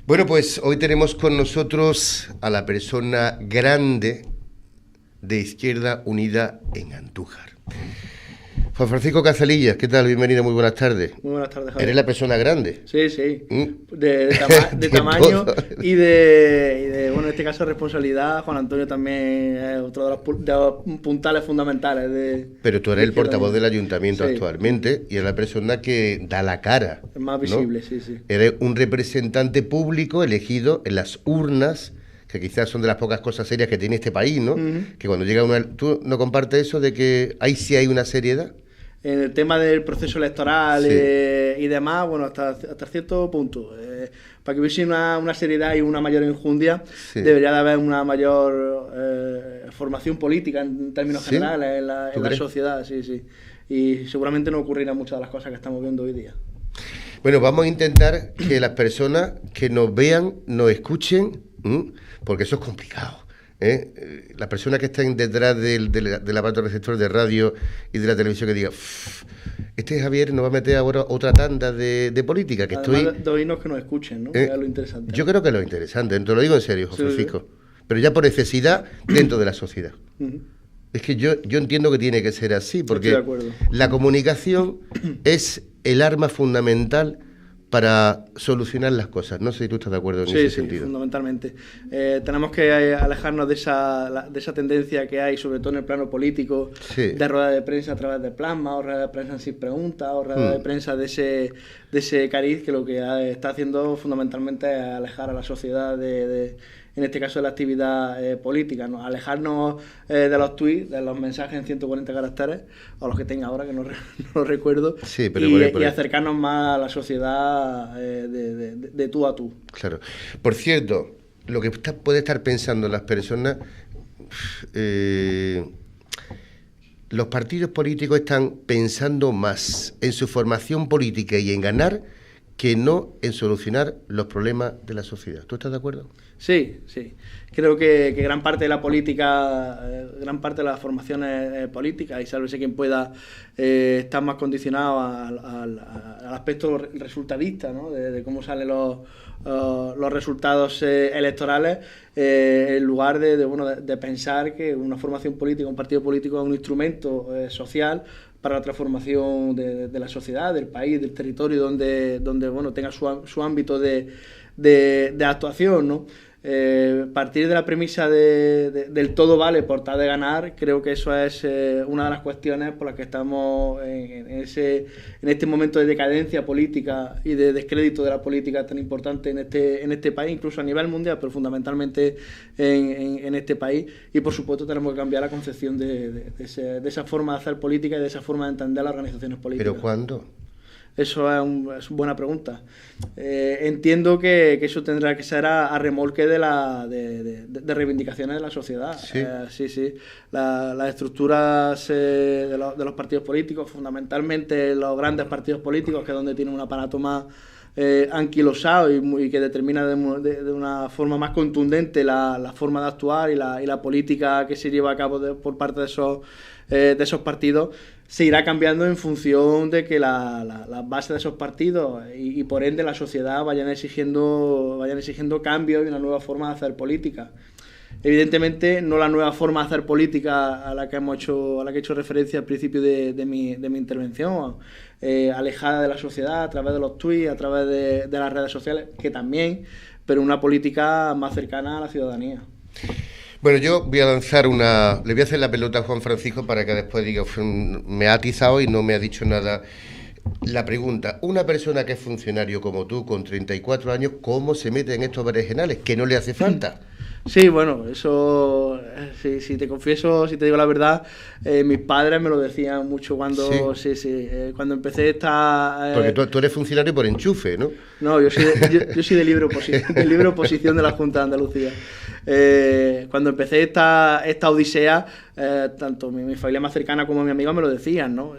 Bueno, pues hoy tenemos con nosotros a la persona grande de Izquierda Unida en Andújar. Juan Francisco Cazalillas, ¿qué tal? Bienvenido, muy buenas tardes. Muy buenas tardes, Javier. ¿Eres la persona grande? Sí, sí. De tamaño y de, bueno, en este caso responsabilidad. Juan Antonio también es otro de los puntales fundamentales. Pero tú eres el portavoz del ayuntamiento sí. Actualmente y eres la persona que da la cara. Es más visible, ¿no? sí, sí. Eres un representante público elegido en las urnas, que quizás son de las pocas cosas serias que tiene este país, ¿no? Que cuando llega una... ¿Tú no compartes eso de que ahí sí hay una seriedad? En el tema del proceso electoral Sí. Y demás, bueno, hasta cierto punto. Para que hubiese una seriedad y una mayor enjundia, Sí. debería de haber una mayor formación política en términos ¿Sí? generales en la ¿Tú crees? sociedad, sí, sí. Y seguramente no ocurrirán muchas de las cosas que estamos viendo hoy día. Bueno, vamos a intentar que las personas que nos vean, nos escuchen, porque eso es complicado. Las personas que estén detrás del aparato receptor de radio y de la televisión que digan, este Javier nos va a meter ahora otra tanda de política, que Además de oírnos que nos escuchen, ¿no? Que es lo interesante. Yo creo que es lo interesante, te lo digo en serio, José Francisco, pero ya por necesidad dentro de la sociedad. Es que yo entiendo que tiene que ser así, porque Estoy de acuerdo. la comunicación es el arma fundamental para solucionar las cosas. No sé si tú estás de acuerdo en ese sentido. Sí, fundamentalmente. Tenemos que alejarnos de esa tendencia que hay, sobre todo en el plano político, Sí. de ruedas de prensa a través de plasma, o ruedas de prensa sin preguntas, o ruedas de prensa de ese cariz, que lo que está haciendo fundamentalmente es alejar a la sociedad en este caso de la actividad política, ¿no? Alejarnos de los tweets, de los mensajes en 140 caracteres, o los que tenga ahora, que no lo recuerdo, Sí, pero y acercarnos más a la sociedad de tú a tú. Claro. Por cierto, lo que puede estar pensando las personas, los partidos políticos están pensando más en su formación política y en ganar que no en solucionar los problemas de la sociedad. ¿Tú estás de acuerdo? Sí, sí. Creo que gran parte de la política, gran parte de las formaciones políticas, y sálvese quien pueda, están más condicionados al aspecto resultadista, ¿no? De cómo salen los resultados electorales, en lugar de pensar que una formación política, un partido político es un instrumento social para la transformación de la sociedad, del país, del territorio donde bueno, tenga su ámbito de actuación, ¿no? Partir de la premisa del todo vale por tal de ganar, creo que eso es una de las cuestiones por las que estamos en este momento de decadencia política y de descrédito de la política tan importante en este país, incluso a nivel mundial, pero fundamentalmente en este país. Y por supuesto tenemos que cambiar la concepción de esa forma de hacer política y de esa forma de entender las organizaciones políticas. ¿Pero cuándo? Eso es una buena pregunta. Entiendo que eso tendrá que ser a remolque de reivindicaciones de la sociedad. Sí. Sí. Las estructuras de los partidos políticos, fundamentalmente los grandes partidos políticos, que es donde tienen un aparato más anquilosado y que determina de una forma más contundente la forma de actuar y la política que se lleva a cabo por parte de esos partidos, se irá cambiando en función de que las bases de esos partidos y por ende la sociedad vayan exigiendo cambios y una nueva forma de hacer política. Evidentemente no la nueva forma de hacer política a la que he hecho referencia al principio de mi intervención, alejada de la sociedad a través de los tweets, a través de las redes sociales, que también, pero una política más cercana a la ciudadanía. Bueno, yo voy a lanzar le voy a hacer la pelota a Juan Francisco para que después diga, me ha atizado y no me ha dicho nada. La pregunta, una persona que es funcionario como tú, con 34 años, ¿cómo se mete en estos berenjenales? ¿Que no le hace falta? Sí, bueno, eso, si te confieso, si te digo la verdad, mis padres me lo decían mucho cuando cuando empecé esta... Porque tú eres funcionario por enchufe, ¿no? No, yo soy de libre oposición de la Junta de Andalucía. Cuando empecé esta odisea, tanto mi familia más cercana como mi amiga me lo decían, ¿no?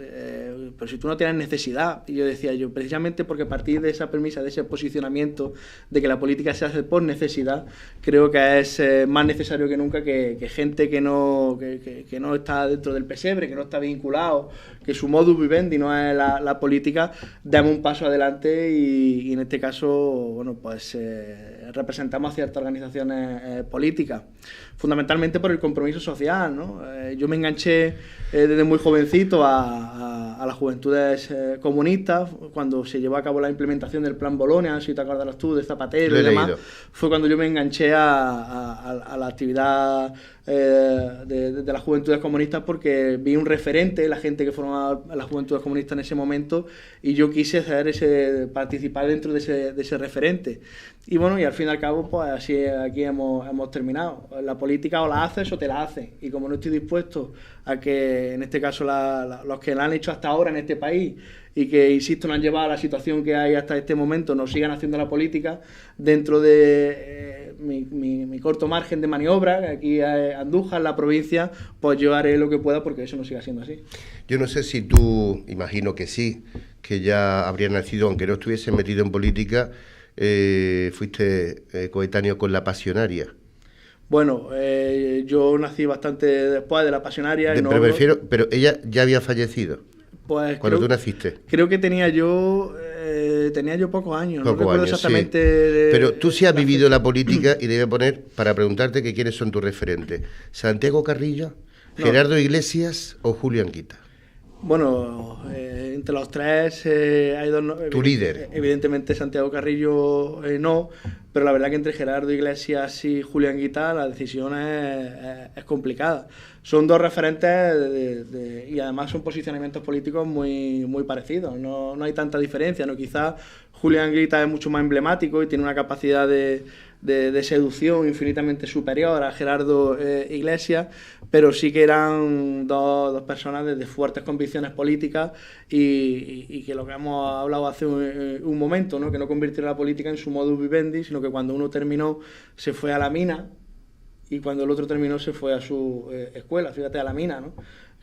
pero si tú no tienes necesidad. Y yo decía, precisamente porque a partir de esa premisa, de ese posicionamiento, de que la política se hace por necesidad, creo que es más necesario que nunca que gente que no está dentro del pesebre, que no está vinculado, que su modus vivendi no es la política, demos un paso adelante y en este caso, bueno, pues representamos a ciertas organizaciones políticas, fundamentalmente por el compromiso social, ¿no? Yo me enganché desde muy jovencito a las juventudes comunistas, cuando se llevó a cabo la implementación del Plan Bolonia, si te acordarás tú, de Zapatero y demás, fue cuando yo me enganché a la actividad de las juventudes comunistas, porque vi un referente, la gente que formaba las juventudes comunistas en ese momento, y yo quise participar dentro de ese referente. Y bueno, y al fin y al cabo, pues así aquí hemos terminado. La política o la haces o te la hacen. Y como no estoy dispuesto a que, en este caso, los que la han hecho hasta ahora en este país y que, insisto, nos han llevado a la situación que hay hasta este momento, nos sigan haciendo la política dentro de mi corto margen de maniobra, que aquí Andújar, la provincia, pues yo haré lo que pueda porque eso no siga siendo así. Yo no sé si tú, imagino que sí, que ya habrías nacido, aunque no estuviese metido en política, fuiste coetáneo con la Pasionaria. Bueno, yo nací bastante después de la Pasionaria. Pero ella ya había fallecido. Pues cuando tú naciste. Creo que tenía yo pocos años, no recuerdo exactamente. Sí. Pero tú sí has vivido la política y te voy a poner para preguntarte que quiénes son tus referentes. ¿Santiago Carrillo, Gerardo Iglesias o Julio Anguita? Bueno, entre los tres hay dos. ¿Tu líder? Evidentemente Santiago Carrillo no, pero la verdad que entre Gerardo Iglesias y Julián Guita la decisión es complicada. Son dos referentes y además son posicionamientos políticos muy, muy parecidos, no hay tanta diferencia, ¿no? Quizás Julián Guita es mucho más emblemático y tiene una capacidad de seducción infinitamente superior a Gerardo Iglesias, pero sí que eran dos personas de fuertes convicciones políticas y que lo que hemos hablado hace un momento, ¿no? Que no convirtieron la política en su modus vivendi, sino que cuando uno terminó se fue a la mina y cuando el otro terminó se fue a su escuela, fíjate, a la mina, ¿no?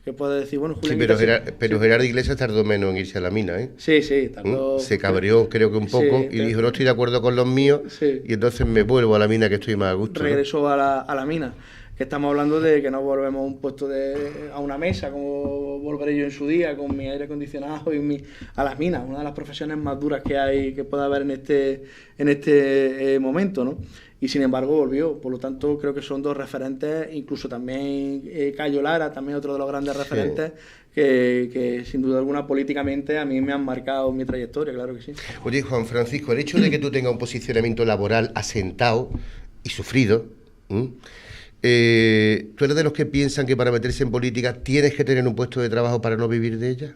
Que puede decir, bueno, Julián, sí, pero Gerardo Iglesias tardó menos en irse a la mina, ¿eh? Sí, tardó. Se cabreó, creo que un poco, y dijo, no estoy de acuerdo con los míos, y entonces me vuelvo a la mina que estoy más a gusto. Regresó, ¿no? a la mina. Que estamos hablando de que no volvemos a un puesto a una mesa, como volveré yo en su día, con mi aire acondicionado a las minas, una de las profesiones más duras que pueda haber en este momento, ¿no? Y sin embargo volvió, por lo tanto creo que son dos referentes, incluso también Cayo Lara, también otro de los grandes referentes, que sin duda alguna políticamente a mí me han marcado mi trayectoria, claro que sí. Oye, Juan Francisco, el hecho de que tú tengas un posicionamiento laboral asentado y sufrido, ¿tú eres de los que piensan que para meterse en política tienes que tener un puesto de trabajo para no vivir de ella?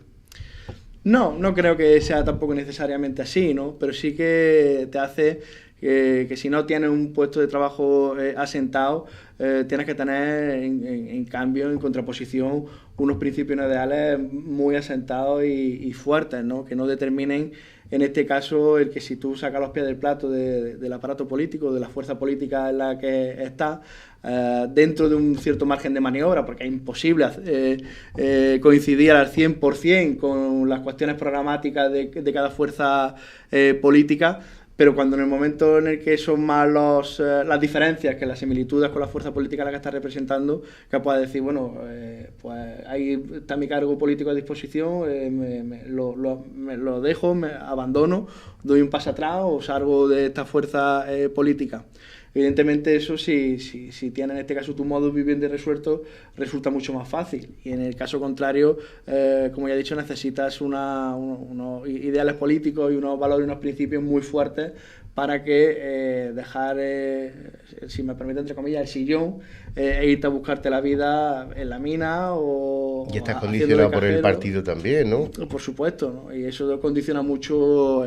No creo que sea tampoco necesariamente así, ¿no? Pero sí que te hace que si no tienes un puesto de trabajo asentado, tienes que tener en cambio, en contraposición, unos principios ideales muy asentados y fuertes, ¿no? Que no determinen, en este caso, el que si tú sacas los pies del plato del aparato político, de la fuerza política en la que estás, dentro de un cierto margen de maniobra, porque es imposible coincidir al 100% con las cuestiones programáticas de cada fuerza política, pero cuando en el momento en el que son más las diferencias que las similitudes con la fuerza política a la que estás representando, que puedas decir, bueno, pues ahí está mi cargo político a disposición, me lo dejo, me abandono, doy un paso atrás o salgo de esta fuerza política. Evidentemente eso, si tienes en este caso tu modus vivendi resuelto, resulta mucho más fácil. Y en el caso contrario, como ya he dicho, necesitas unos ideales políticos y unos valores y unos principios muy fuertes para que dejar, si me permite, entre comillas, el sillón e irte a buscarte la vida en la mina o... Y estás condicionado por el partido también, ¿no? Por supuesto, ¿no? Y eso condiciona mucho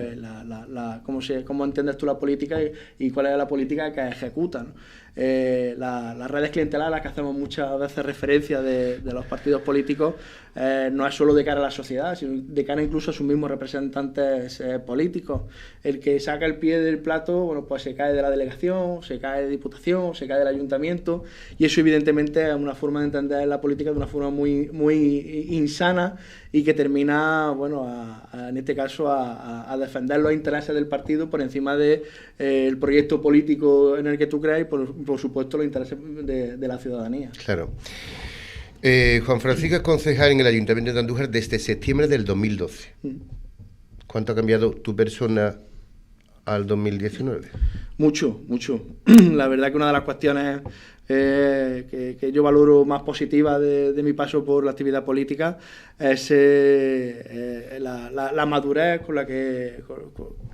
cómo entiendes tú la política y cuál es la política que ejecutas, ¿no? las redes clientelares a las que hacemos muchas veces referencia de los partidos políticos, no es solo de cara a la sociedad, sino de cara incluso a sus mismos representantes políticos. El que saca el pie del plato, bueno, pues se cae de la delegación, se cae de diputación, se cae del ayuntamiento, y eso evidentemente es una forma de entender la política de una forma muy, muy insana, y que termina, bueno, en este caso, a defender los intereses del partido por encima de el proyecto político en el que tú creas y por supuesto los intereses de la ciudadanía. Claro. Juan Francisco es concejal en el Ayuntamiento de Andújar desde septiembre del 2012. ¿Cuánto ha cambiado tu persona al 2019? Mucho, mucho. La verdad que una de las cuestiones que yo valoro más positiva de mi paso por la actividad política es la madurez con la que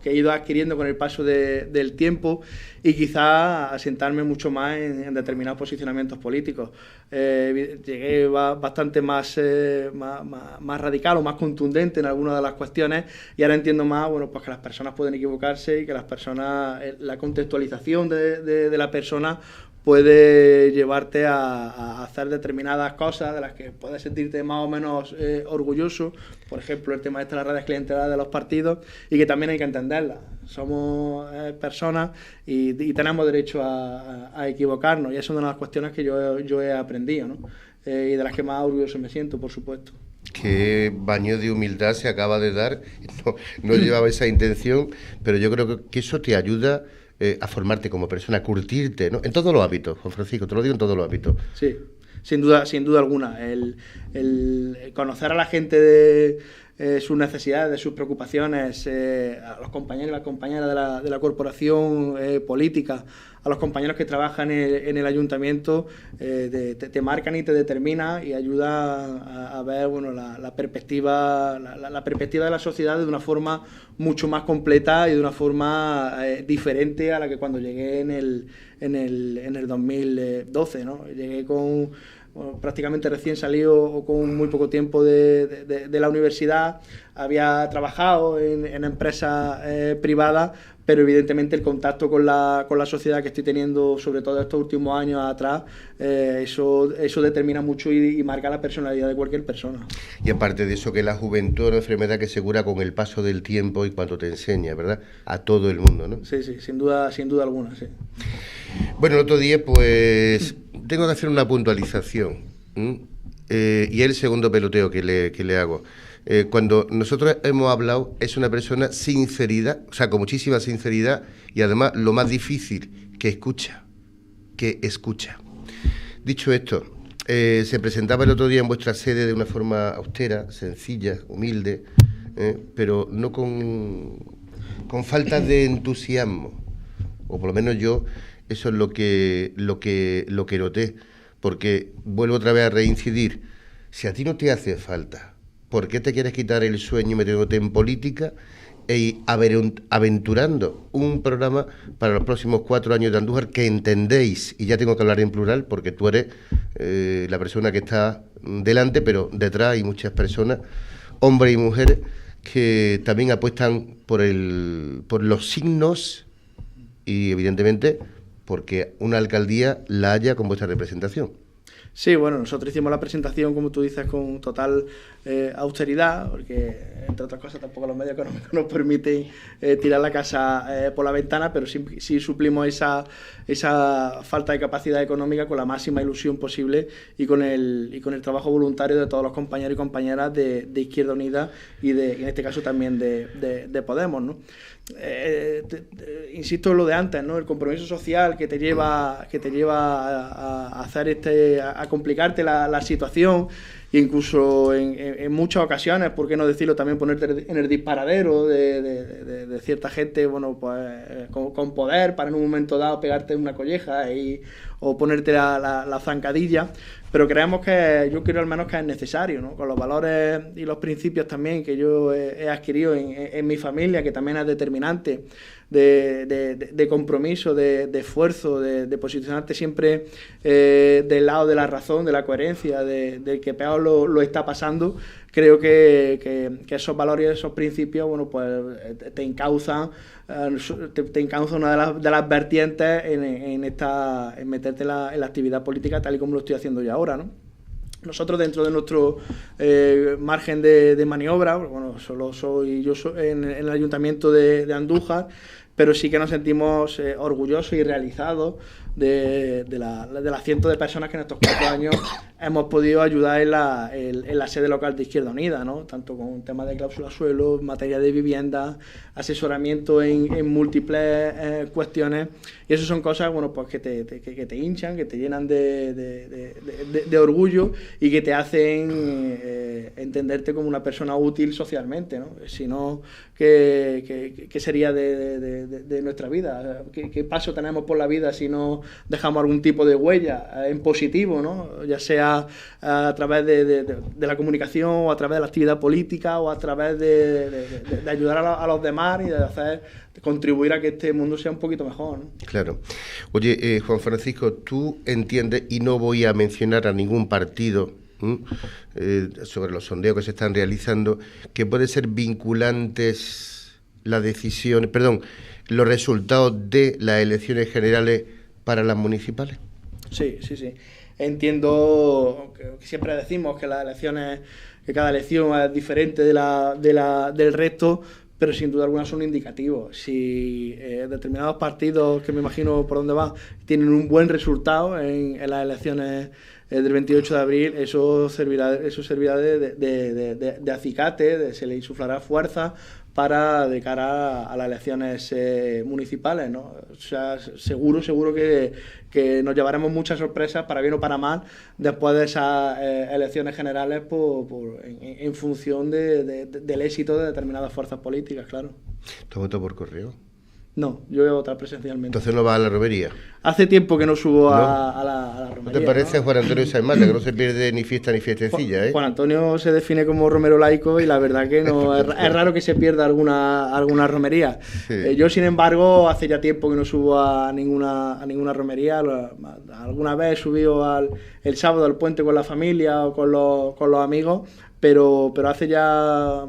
he ido adquiriendo con el paso del tiempo, y quizás asentarme mucho más en determinados posicionamientos políticos. Llegué bastante más radical o más contundente en algunas de las cuestiones, y ahora entiendo más, bueno, pues que las personas pueden equivocarse y que las personas, la contextualización de la persona puede llevarte a hacer determinadas cosas de las que puedes sentirte más o menos orgulloso. Por ejemplo, el tema de las redes clientelares de los partidos, y que también hay que entenderlas. Somos personas y tenemos derecho a equivocarnos, y eso es una de las cuestiones que yo he aprendido, ¿no? Y de las que más orgulloso me siento, por supuesto. Qué baño de humildad se acaba de dar. No llevaba esa intención, pero yo creo que eso te ayuda a formarte como persona, a curtirte, ¿no? En todos los hábitos, Juan Francisco, te lo digo, en todos los hábitos. Sí, sin duda alguna. El conocer a la gente de sus necesidades, de sus preocupaciones, a los compañeros y las compañeras de la corporación política, a los compañeros que trabajan en el ayuntamiento, te marcan y te determinan, y ayuda a ver, bueno, la perspectiva de la sociedad de una forma mucho más completa y de una forma diferente a la que cuando llegué en el 2012, ¿no? Llegué prácticamente recién salido o con muy poco tiempo de la universidad. Había trabajado en empresas privadas, pero evidentemente el contacto con la sociedad que estoy teniendo, sobre todo estos últimos años atrás, eso determina mucho y marca la personalidad de cualquier persona. Y aparte de eso, que la juventud es una enfermedad que se cura con el paso del tiempo y cuando te enseña, ¿verdad? A todo el mundo, ¿no? Sí, sin duda alguna, sí. Bueno, el otro día, pues, tengo que hacer una puntualización, y es el segundo peloteo que le hago. Cuando nosotros hemos hablado, es una persona sinceridad, o sea, con muchísima sinceridad, y además lo más difícil, que escucha. Dicho esto, se presentaba el otro día en vuestra sede de una forma austera, sencilla, humilde, pero no con falta de entusiasmo, o por lo menos yo, eso es lo que noté, porque vuelvo otra vez a reincidir. Si a ti no te hace falta, ¿por qué te quieres quitar el sueño metiéndote en política e aventurando un programa para los próximos 4 años de Andújar que entendéis? Y ya tengo que hablar en plural porque tú eres la persona que está delante, pero detrás hay muchas personas, hombres y mujeres, que también apuestan por los signos y, evidentemente, porque una alcaldía la haya con vuestra representación. Sí, bueno, nosotros hicimos la presentación, como tú dices, con total austeridad, porque, entre otras cosas, tampoco los medios económicos nos permiten tirar la casa por la ventana, pero sí suplimos esa falta de capacidad económica con la máxima ilusión posible y con el trabajo voluntario de todos los compañeros y compañeras de Izquierda Unida y en este caso también de Podemos, ¿no? Insisto en lo de antes, ¿no? El compromiso social que te lleva a hacer a complicarte la situación, incluso en muchas ocasiones, por qué no decirlo, también ponerte en el disparadero de cierta gente, bueno, pues con poder para en un momento dado pegarte una colleja o ponerte la zancadilla. Pero creemos yo creo al menos que es necesario, ¿no? Con los valores y los principios también que yo he adquirido en mi familia, que también es determinante, de compromiso, de esfuerzo, de posicionarte siempre del lado de la razón, de la coherencia, del que peor lo está pasando. creo que esos valores y esos principios, bueno, pues te encauzan una de las vertientes en meterte en la actividad política tal y como lo estoy haciendo yo ahora, ¿no? Nosotros, dentro de nuestro margen de maniobra, bueno, solo soy yo en el Ayuntamiento de Andújar, pero sí que nos sentimos orgullosos y realizados de las cientos de personas que en estos 4 años hemos podido ayudar en la sede local de Izquierda Unida, ¿no? Tanto con temas de cláusula suelo, materia de vivienda, asesoramiento en múltiples cuestiones, y eso son cosas, bueno, pues que te hinchan, que te llenan de orgullo y que te hacen entenderte como una persona útil socialmente, ¿no? Si no, ¿qué sería de nuestra vida? ¿Qué paso tenemos por la vida si no dejamos algún tipo de huella en positivo, ¿no? Ya sea a través de la comunicación, o a través de la actividad política, o a través de ayudar a los demás y de contribuir a que este mundo sea un poquito mejor, ¿no? Claro. Oye, Juan Francisco, tú entiendes, y no voy a mencionar a ningún partido sobre los sondeos que se están realizando, que puede ser vinculantes la decisión, perdón, los resultados de las elecciones generales para las municipales. Sí. Entiendo que siempre decimos que las elecciones, que cada elección es diferente del resto, pero sin duda alguna son indicativos. Si determinados partidos, que me imagino por dónde va, tienen un buen resultado en las elecciones del 28 de abril, eso servirá de acicate, se le insuflará fuerza de cara a las elecciones municipales, ¿no? O sea, seguro que nos llevaremos muchas sorpresas, para bien o para mal, después de esas elecciones generales en función del éxito de determinadas fuerzas políticas, claro. ¿Tú votas por correo? No, yo voy a votar presencialmente. ¿Entonces no vas a la romería? Hace tiempo que no subo a la romería. ¿No te parece, ¿no? Juan Antonio Sáenz Mata, que no se pierde ni fiesta ni fiestecilla, Juan Antonio se define como romero laico y la verdad que no es raro que se pierda alguna romería. Sí. Yo, sin embargo, hace ya tiempo que no subo a ninguna romería. Alguna vez he subido el sábado al puente con la familia o con los amigos, pero hace ya,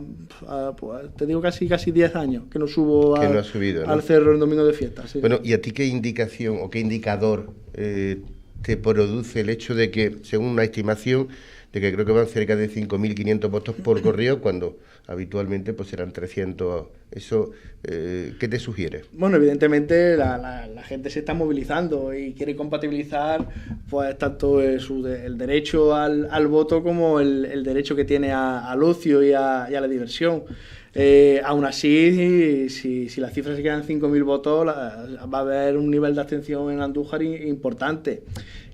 pues, te digo casi 10 años que no subo al cerro el domingo de fiesta. Sí. Bueno, ¿y a ti qué indicación o qué indicador te produce el hecho de que, según una estimación, de que creo que van cerca de 5.500 votos por correo, cuando habitualmente pues serán 300? Eso, ¿qué te sugiere? Bueno, evidentemente la gente se está movilizando y quiere compatibilizar pues tanto el derecho al voto como el derecho que tiene al ocio y a la diversión. Aún así, si las cifras se quedan en 5.000 votos, va a haber un nivel de abstención en Andújar importante.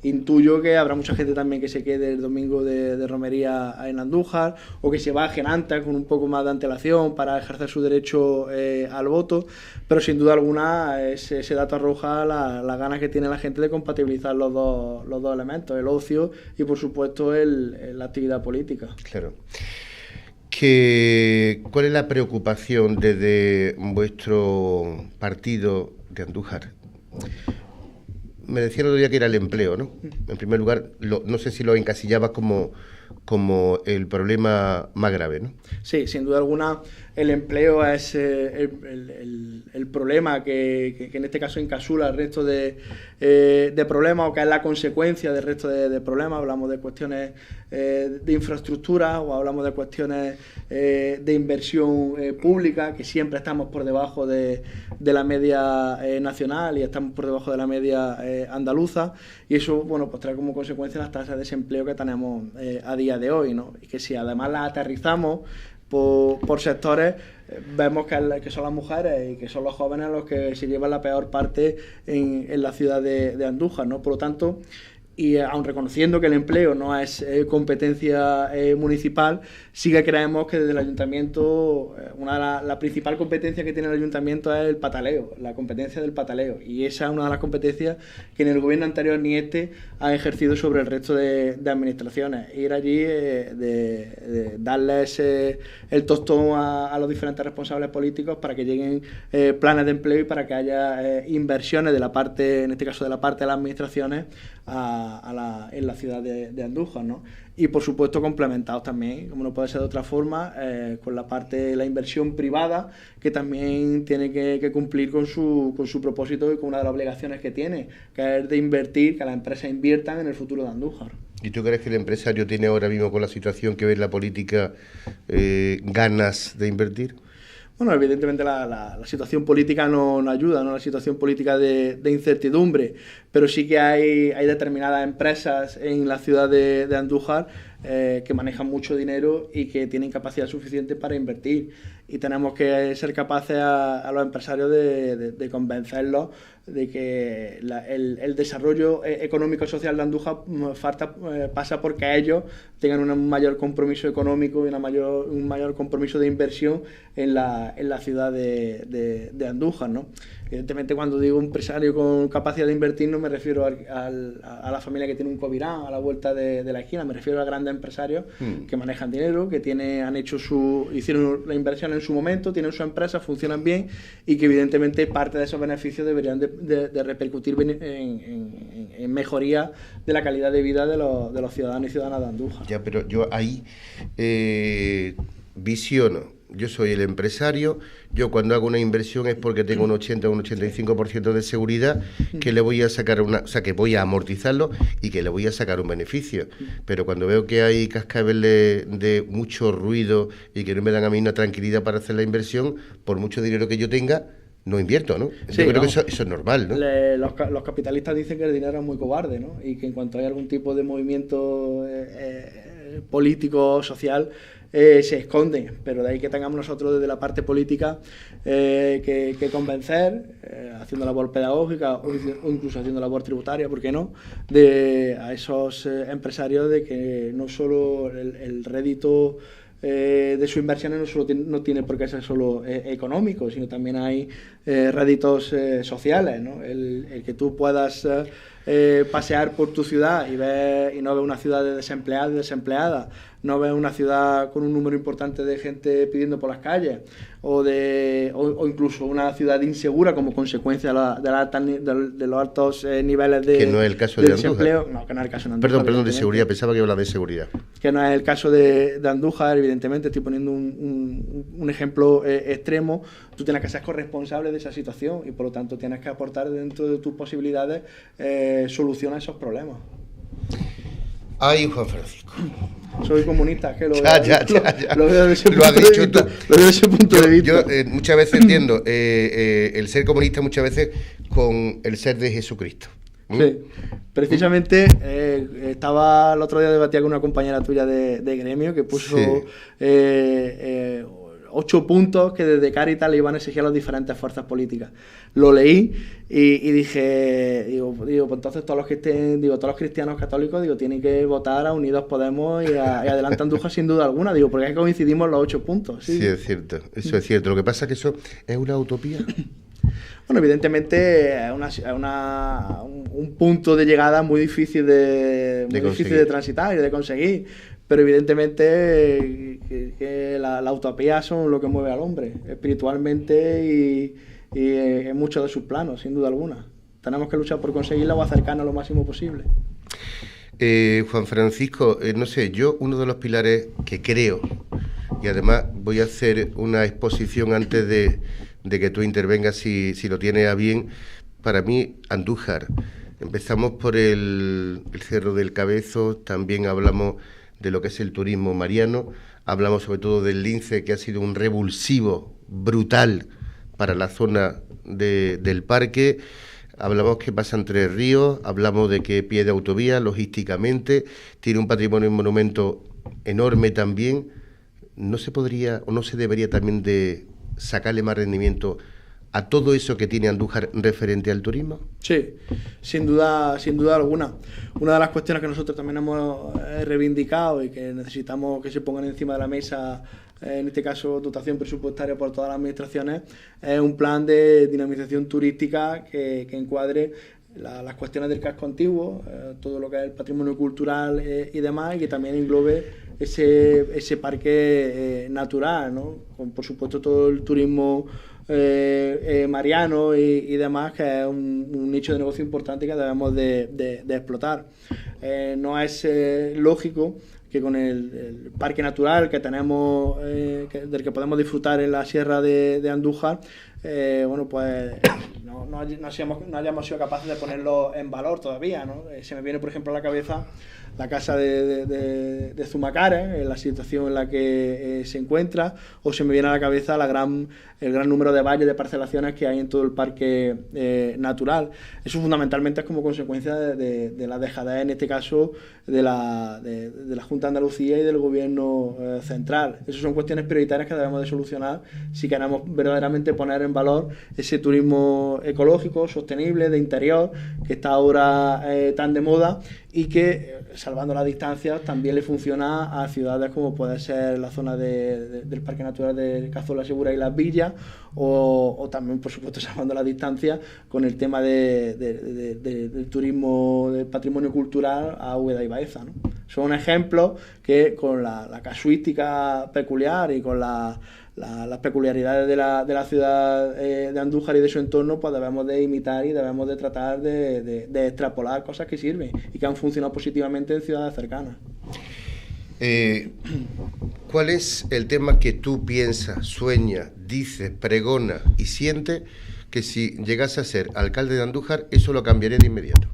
Intuyo que habrá mucha gente también que se quede el domingo de romería en Andújar, o que se baje en Anta con un poco más de antelación para ejercer su derecho al voto, pero sin duda alguna ese dato arroja las ganas que tiene la gente de compatibilizar los dos elementos, el ocio y por supuesto la actividad política. Claro. ¿Cuál es la preocupación desde vuestro partido de Andújar? Me decía el otro día que era el empleo, ¿no? En primer lugar, no sé si lo encasillabas como el problema más grave, ¿no? Sí, sin duda alguna el empleo es el problema que en este caso encapsula el resto de problemas, o que es la consecuencia del resto de problemas. Hablamos de cuestiones de infraestructura, o hablamos de cuestiones de inversión pública, que siempre estamos por debajo de la media nacional y estamos por debajo de la media andaluza, y eso, bueno, pues trae como consecuencia las tasas de desempleo que tenemos a día de hoy, ¿no? Y que si además las aterrizamos por sectores, vemos que son las mujeres y que son los jóvenes los que se llevan la peor parte en la ciudad de Andújar, ¿no? Por lo tanto, y aun reconociendo que el empleo no es competencia municipal, sí que creemos que desde el ayuntamiento la principal competencia que tiene el ayuntamiento es el pataleo, la competencia del pataleo, y esa es una de las competencias que en el gobierno anterior ni ha ejercido sobre el resto de administraciones. Ir allí, de darles el tostón a los diferentes responsables políticos para que lleguen planes de empleo y para que haya inversiones de la parte, en este caso de la parte de las administraciones, en la ciudad de Andújar, ¿no? Y por supuesto complementados también, como no puede ser de otra forma, con la parte de la inversión privada, que también tiene que cumplir con su propósito y con una de las obligaciones que tiene, que es de invertir, que las empresas inviertan en el futuro de Andújar. ¿Y tú crees que el empresario tiene ahora mismo, con la situación que ve en la política, ganas de invertir? Bueno, evidentemente la situación política no ayuda, ¿no? La situación política de incertidumbre, pero sí que hay determinadas empresas en la ciudad de Andújar que manejan mucho dinero y que tienen capacidad suficiente para invertir. Y tenemos que ser capaces a los empresarios de convencerlos de que el desarrollo económico y social de Andújar pasa porque ellos tengan un mayor compromiso económico y un mayor compromiso de inversión en la ciudad de Andújar, ¿no? Evidentemente, cuando digo empresario con capacidad de invertir, no me refiero a la familia que tiene un Covirán a la vuelta de la esquina, me refiero a grandes empresarios que manejan dinero, que hicieron la inversión en su momento, tienen su empresa, funcionan bien y que evidentemente parte de esos beneficios deberían de repercutir en mejoría de la calidad de vida de los ciudadanos y ciudadanas de Andújar. Ya, pero yo ahí visiono. Yo soy el empresario, yo cuando hago una inversión es porque tengo un 80 o un 85% de seguridad que le voy a sacar que voy a amortizarlo y que le voy a sacar un beneficio. Pero cuando veo que hay cascabeles de mucho ruido y que no me dan a mí una tranquilidad para hacer la inversión, por mucho dinero que yo tenga, no invierto, ¿no? Sí, yo creo que eso es normal, ¿no? Los capitalistas dicen que el dinero es muy cobarde, ¿no? Y que en cuanto hay algún tipo de movimiento político o social, se esconde, pero de ahí que tengamos nosotros desde la parte política que convencer, haciendo labor pedagógica o incluso haciendo labor tributaria, ¿por qué no?, a esos empresarios de que no solo el rédito de sus inversiones no tiene por qué ser solo económico, sino también hay réditos sociales, ¿no? El que tú puedas pasear por tu ciudad y no ver una ciudad de desempleados y desempleadas, no ver una ciudad con un número importante de gente pidiendo por las calles, o incluso una ciudad insegura como consecuencia de los altos niveles de, que no es el caso de de desempleo. Andújar. No, que no es el caso de Andújar. Perdón, de seguridad, pensaba que hablaba de seguridad. Que no es el caso de Andújar, evidentemente, estoy poniendo un ejemplo extremo. Tú tienes que ser corresponsable de esa situación y por lo tanto tienes que aportar dentro de tus posibilidades solución a esos problemas. Ay, Juan Francisco. Soy comunista, que lo veo desde ese punto de vista. Yo muchas veces entiendo el ser comunista muchas veces con el ser de Jesucristo. Sí, precisamente estaba el otro día debatía con una compañera tuya de gremio que puso 8 puntos que desde Cáritas le iban a exigir a las diferentes fuerzas políticas. Lo leí y dije, pues entonces todos los cristianos católicos, tienen que votar a Unidos Podemos y Adelante Andújar sin duda alguna, porque es que coincidimos en los 8 puntos. Sí, es cierto, eso es cierto. Lo que pasa es que eso es una utopía. Bueno, evidentemente es un punto de llegada muy difícil de transitar y de conseguir, pero evidentemente que la utopía son lo que mueve al hombre, espiritualmente y en muchos de sus planos, sin duda alguna. Tenemos que luchar por conseguirla o acercarnos lo máximo posible. Juan Francisco, no sé, yo uno de los pilares que creo, y además voy a hacer una exposición antes de que tú intervengas si lo tienes a bien. Para mí, Andújar, empezamos por el Cerro del Cabezo, también hablamos de lo que es el turismo mariano, hablamos sobre todo del lince, que ha sido un revulsivo brutal para la zona del parque, hablamos que pasan 3 ríos, hablamos de que pie de autovía, logísticamente, tiene un patrimonio y monumento enorme también. ¿No se podría o no se debería también de sacarle más rendimiento a todo eso que tiene Andújar referente al turismo? Sí, sin duda alguna. Una de las cuestiones que nosotros también hemos reivindicado y que necesitamos que se pongan encima de la mesa, en este caso dotación presupuestaria por todas las administraciones, es un plan de dinamización turística que encuadre las cuestiones del casco antiguo, todo lo que es el patrimonio cultural y demás, y que también englobe ese parque natural, ¿no? Con, por supuesto, todo el turismo Mariano y demás, que es un nicho de negocio importante que debemos de explotar. No es lógico que con el parque natural que tenemos, del que podemos disfrutar en la Sierra de Andújar, pues no hayamos sido capaces de ponerlo en valor todavía, ¿no? Se me viene, por ejemplo, a la cabeza la casa de Zumacares, en la situación en la que se encuentra, o se me viene a la cabeza el gran número de valles, de parcelaciones que hay en todo el parque natural. Eso fundamentalmente es como consecuencia de la dejadez, en este caso, de la Junta de Andalucía y del Gobierno central. Esas son cuestiones prioritarias que debemos de solucionar si queremos verdaderamente poner en valor ese turismo ecológico, sostenible, de interior, que está ahora tan de moda y que, salvando las distancias, también le funciona a ciudades como puede ser la zona del Parque Natural de Cazorla Segura y Las Villas, o también, por supuesto, salvando las distancias con el tema del turismo del patrimonio cultural a Úbeda y Baeza, ¿no? Son ejemplos que, con la casuística peculiar y con las peculiaridades de la ciudad de Andújar y de su entorno, pues debemos de imitar y debemos de tratar de extrapolar cosas que sirven y que han funcionado positivamente en ciudades cercanas. ¿Cuál es el tema que tú piensas, sueñas, dices, pregonas y sientes que si llegase a ser alcalde de Andújar, eso lo cambiaría de inmediato?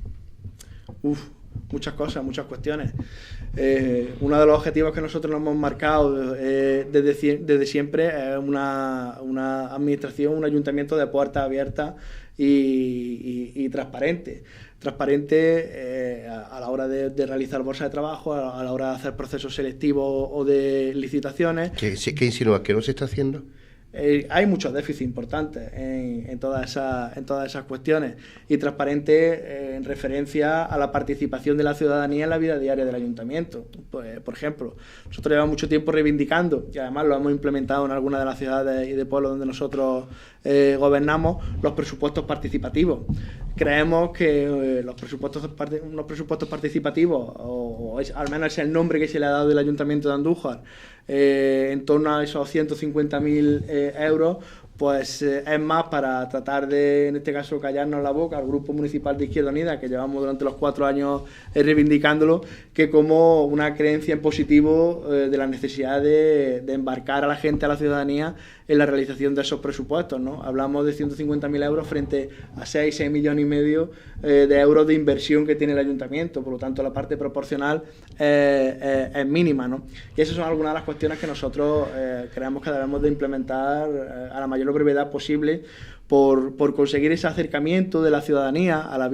Muchas cosas, muchas cuestiones. Uno de los objetivos que nosotros nos hemos marcado desde siempre es una administración, un ayuntamiento de puertas abiertas y transparente. Transparente a la hora de realizar bolsas de trabajo, a la hora de hacer procesos selectivos o de licitaciones. ¿Qué insinúas? ¿Que no se está haciendo? Hay muchos déficits importantes en todas esas cuestiones, y transparente en referencia a la participación de la ciudadanía en la vida diaria del ayuntamiento. Pues, por ejemplo, nosotros llevamos mucho tiempo reivindicando, y además lo hemos implementado en algunas de las ciudades y de pueblos donde nosotros gobernamos, los presupuestos participativos. Creemos que unos presupuestos participativos, al menos es el nombre que se le ha dado del Ayuntamiento de Andújar, en torno a esos 150.000 euros, pues es más para tratar de, en este caso, callarnos la boca al Grupo Municipal de Izquierda Unida, que llevamos durante los 4 años reivindicándolo, que como una creencia en positivo de la necesidad de embarcar a la gente, a la ciudadanía, en la realización de esos presupuestos, ¿no? Hablamos de 150.000 euros frente a 6 millones y medio de euros de inversión que tiene el ayuntamiento, por lo tanto la parte proporcional es mínima, ¿no? Y esas son algunas de las cuestiones que nosotros creemos que debemos de implementar a la mayor brevedad posible, por conseguir ese acercamiento de la ciudadanía a la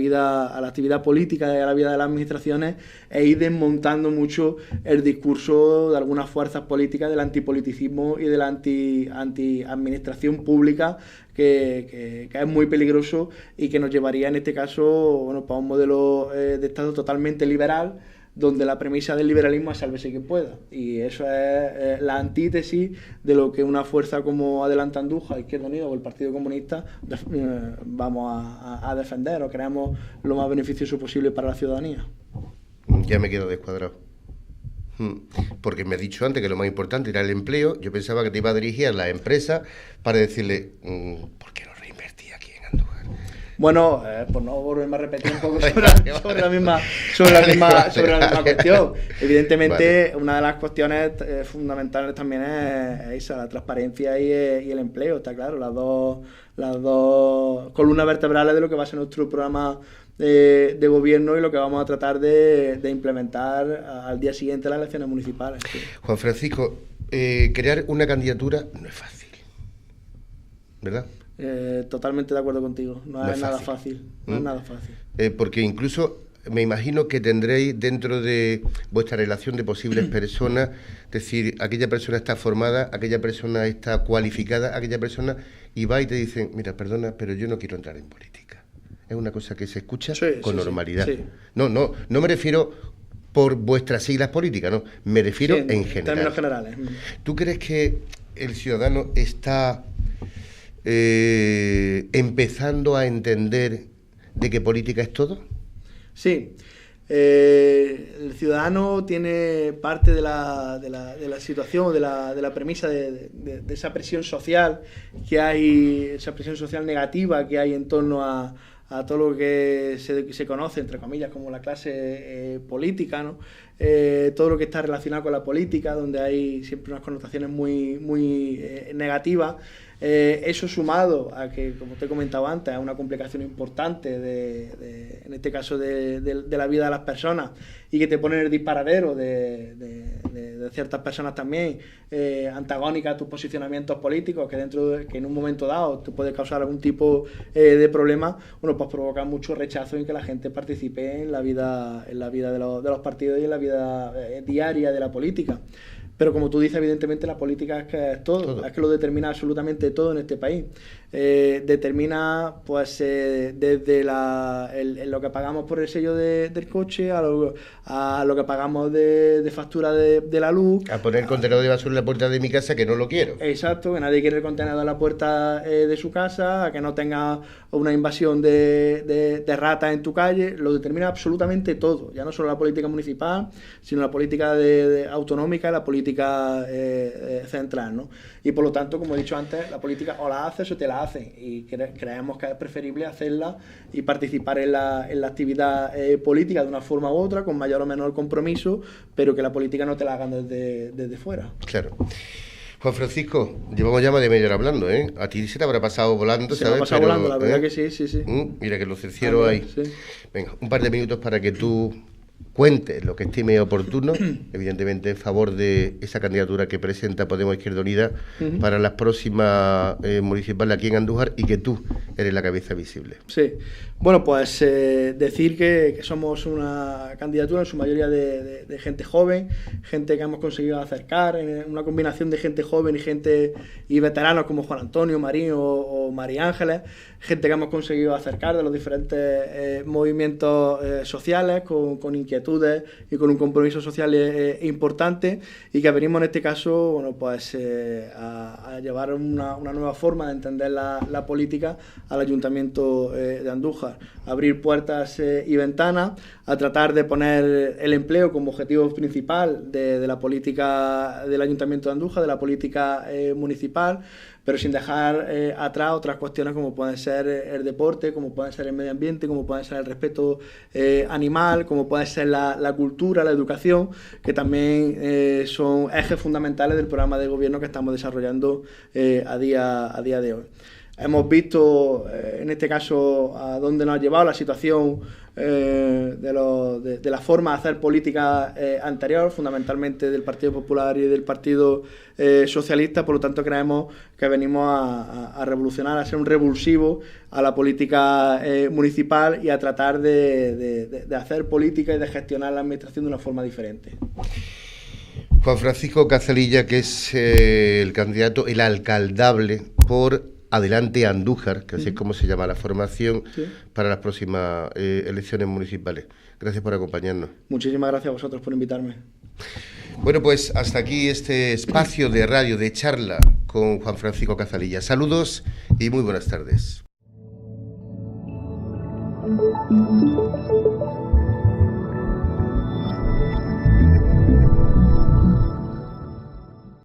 actividad política y a la vida de las administraciones, e ir desmontando mucho el discurso de algunas fuerzas políticas del antipoliticismo y de la anti-administración pública, que es muy peligroso y que nos llevaría, en este caso, para un modelo de Estado totalmente liberal, donde la premisa del liberalismo es sálvese quien pueda, y eso es la antítesis de lo que una fuerza como Adelante Andújar, Izquierda Unida o el Partido Comunista vamos a defender, o creamos lo más beneficioso posible para la ciudadanía. Ya me quedo descuadrado, porque me has dicho antes que lo más importante era el empleo. Yo pensaba que te iba a dirigir a la empresa para decirle, ¿por qué no reinvertí aquí en Andújar? Bueno, por no volverme a repetir un poco sobre la misma cuestión. Evidentemente, vale. Una de las cuestiones fundamentales también es esa, la transparencia y el empleo, está claro, las dos columnas vertebrales de lo que va a ser nuestro programa de gobierno y lo que vamos a tratar de implementar al día siguiente de las elecciones municipales. Sí. Juan Francisco, crear una candidatura no es fácil, ¿verdad? Totalmente de acuerdo contigo, no es nada fácil. No es nada fácil. Porque incluso me imagino que tendréis dentro de vuestra relación de posibles personas, decir, aquella persona está formada, aquella persona está cualificada, aquella persona, y va y te dicen, mira, perdona, pero yo no quiero entrar en política. Es una cosa que se escucha con normalidad. Sí. No me refiero por vuestras siglas políticas, no, me refiero en general. En términos generales. ¿Tú crees que el ciudadano está empezando a entender de que política es todo? Sí. El ciudadano tiene parte de la situación, de la premisa de esa presión social que hay, esa presión social negativa que hay en torno a todo lo que se conoce, entre comillas, como la clase política, ¿no? Todo lo que está relacionado con la política, donde hay siempre unas connotaciones muy negativas. Eso sumado a que, como te he comentado antes, es una complicación importante en este caso de la vida de las personas, y que te pone en el disparadero de ciertas personas también antagónicas a tus posicionamientos políticos, que en un momento dado te puede causar algún tipo de problema, bueno, pues provoca mucho rechazo en que la gente participe en la vida de los partidos y en la vida diaria de la política. Pero como tú dices, evidentemente la política es que es todo. Es que lo determina absolutamente todo en este país. Determina pues desde lo que pagamos por el sello del coche a lo que pagamos de factura de la luz. A poner el contenedor de basura en la puerta de mi casa, que no lo quiero. Exacto, que nadie quiere el contenedor en la puerta de su casa, a que no tenga una invasión de ratas en tu calle. Lo determina absolutamente todo. Ya no solo la política municipal, sino la política autonómica y la política central, ¿no? Y por lo tanto, como he dicho antes, la política o la haces o te la hacen, y creemos que es preferible hacerla y participar en la actividad política de una forma u otra, con mayor o menor compromiso, pero que la política no te la hagan desde fuera. Claro. Juan Francisco, llevamos ya más de media hora hablando, ¿eh? A ti se te habrá pasado volando, se ¿sabes? Se me ha pasado volando, la verdad que sí. Mira que lo cerciero ahí. Sí. Venga, un par de minutos para que tú cuentes lo que estime oportuno, evidentemente en favor de esa candidatura que presenta Podemos Izquierda Unida para las próximas municipales aquí en Andújar, y que tú eres la cabeza visible. Sí, bueno, pues decir que somos una candidatura en su mayoría de gente joven, gente que hemos conseguido acercar, una combinación de gente joven y veteranos como Juan Antonio, Marín o María Ángeles, gente que hemos conseguido acercar de los diferentes movimientos sociales con inquietudes y con un compromiso social importante, y que venimos en este caso, bueno, pues a llevar una nueva forma de entender la política al Ayuntamiento de Andújar, abrir puertas y ventanas, a tratar de poner el empleo como objetivo principal de la política del Ayuntamiento de Andújar, de la política municipal, pero sin dejar atrás otras cuestiones como pueden ser el deporte, como pueden ser el medio ambiente, como pueden ser el respeto animal, como puede ser la cultura, la educación, que también son ejes fundamentales del programa de gobierno que estamos desarrollando a día de hoy. Hemos visto, en este caso, a dónde nos ha llevado la situación de la forma de hacer política anterior, fundamentalmente del Partido Popular y del Partido Socialista. Por lo tanto, creemos que venimos a revolucionar, a ser un revulsivo a la política municipal y a tratar de hacer política y de gestionar la administración de una forma diferente. Juan Francisco Cazalilla, que es el candidato, el alcaldable por Adelante Andújar, que así es como se llama la formación, sí, para las próximas elecciones municipales. Gracias por acompañarnos. Muchísimas gracias a vosotros por invitarme. Bueno, pues hasta aquí este espacio de radio, de charla con Juan Francisco Cazalilla. Saludos y muy buenas tardes.